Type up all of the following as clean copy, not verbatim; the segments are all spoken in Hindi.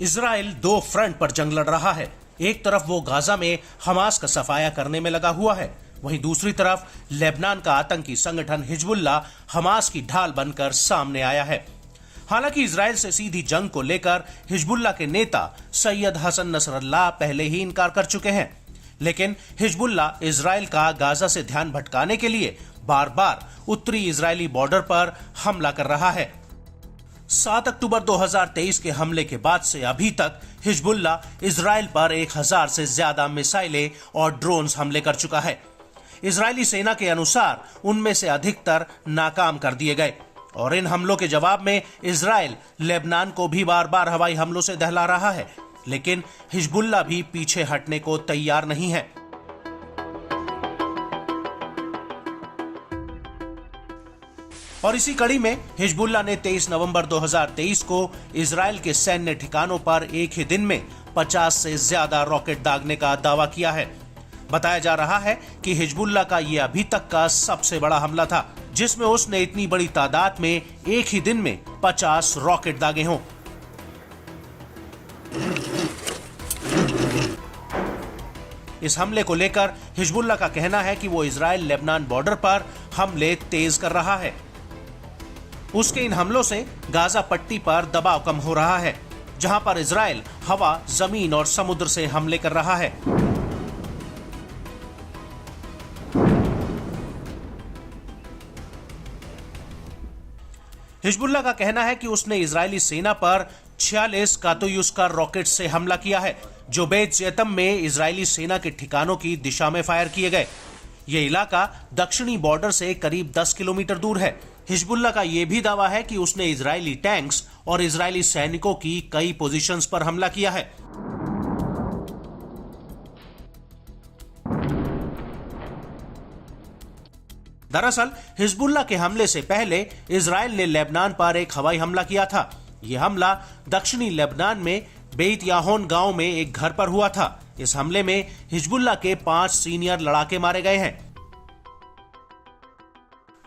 इजराइल दो फ्रंट पर जंग लड़ रहा है। एक तरफ वो गाजा में हमास का सफाया करने में लगा हुआ है, वहीं दूसरी तरफ लेबनान का आतंकी संगठन हिजबुल्लाह हमास की ढाल बनकर सामने आया है। हालांकि इजराइल से सीधी जंग को लेकर हिजबुल्लाह के नेता सैयद हसन नसरल्लाह पहले ही इनकार कर चुके हैं, लेकिन हिजबुल्लाह इजराइल का गाजा से ध्यान भटकाने के लिए बार बार उत्तरी इजरायली बॉर्डर पर हमला कर रहा है। 7 अक्टूबर 2023 के हमले के बाद से अभी तक हिजबुल्लाह इजराइल पर 1000 से ज्यादा मिसाइलें और ड्रोन्स हमले कर चुका है। इजरायली सेना के अनुसार उनमें से अधिकतर नाकाम कर दिए गए और इन हमलों के जवाब में इजराइल लेबनान को भी बार बार हवाई हमलों से दहला रहा है, लेकिन हिजबुल्लाह भी पीछे हटने को तैयार नहीं है। और इसी कड़ी में हिजबुल्लाह ने 23 नवंबर 2023 को इजराइल के सैन्य ठिकानों पर एक ही दिन में 50 से ज्यादा रॉकेट दागने का दावा किया है। बताया जा रहा है कि हिजबुल्लाह का यह अभी तक का सबसे बड़ा हमला था, जिसमें उसने इतनी बड़ी तादाद में एक ही दिन में 50 रॉकेट दागे हों। इस हमले को लेकर हिजबुल्लाह का कहना है कि वो इजराइल लेबनान बॉर्डर पर हमले तेज कर रहा है। उसके इन हमलों से गाजा पट्टी पर दबाव कम हो रहा है, जहां पर इजराइल हवा, जमीन और समुद्र से हमले कर रहा है। हिजबुल्लाह का कहना है कि उसने इजरायली सेना पर 46 कातोयुस्का रॉकेट से हमला किया है, जो बेत जैतम में इजरायली सेना के ठिकानों की दिशा में फायर किए गए। ये इलाका दक्षिणी बॉर्डर से करीब 10 किलोमीटर दूर है। हिजबुल्लाह का यह भी दावा है कि उसने इजरायली टैंक्स और इजरायली सैनिकों की कई पोजीशंस पर हमला किया है। दरअसल हिजबुल्लाह के हमले से पहले इजराइल ने लेबनान पर एक हवाई हमला किया था। यह हमला दक्षिणी लेबनान में बेत याहोन गांव में एक घर पर हुआ था। इस हमले में हिजबुल्लाह के 5 सीनियर लड़ाके मारे गए हैं,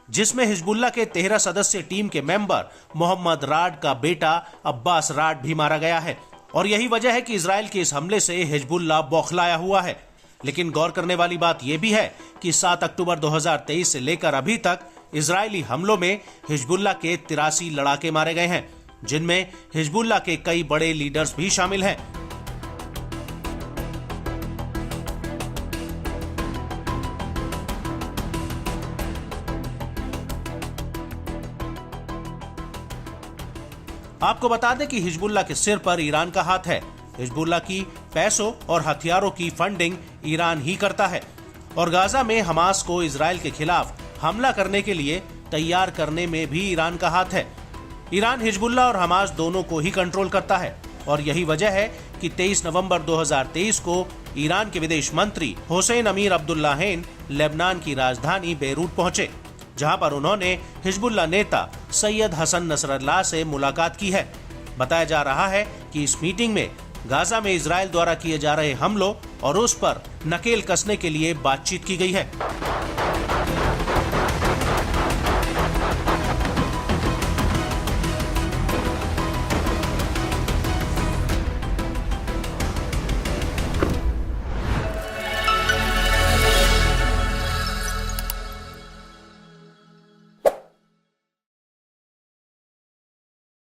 जिसमें हिजबुल्लाह के 13 सदस्य टीम के मेंबर मोहम्मद राड का बेटा अब्बास राड भी मारा गया है। और यही वजह है कि इजराइल के इस हमले से हिजबुल्लाह बौखलाया हुआ है। लेकिन गौर करने वाली बात यह भी है कि 7 अक्टूबर 2023 से लेकर अभी तक इजरायली हमलों में हिजबुल्लाह के 83 लड़ाके मारे गए हैं, जिनमें हिजबुल्लाह के कई बड़े लीडर्स भी शामिल हैं। आपको बता दें कि हिजबुल्लाह के सिर पर ईरान का हाथ है। हिजबुल्लाह की पैसों और हथियारों की फंडिंग ईरान ही करता है और गाजा में हमास को इजराइल के खिलाफ हमला करने के लिए तैयार करने में भी ईरान का हाथ है। ईरान हिजबुल्लाह और हमास दोनों को ही कंट्रोल करता है और यही वजह है कि 23 नवंबर 2023 को ईरान के विदेश मंत्री हुसैन अमीर अब्दुल्लाहिन लेबनान की राजधानी बेरूत पहुंचे, जहां पर उन्होंने हिजबुल्लाह नेता सैयद हसन नसरल्लाह से मुलाकात की है। बताया जा रहा है कि इस मीटिंग में गाजा में इजराइल द्वारा किए जा रहे हमलों और उस पर नकेल कसने के लिए बातचीत की गई है।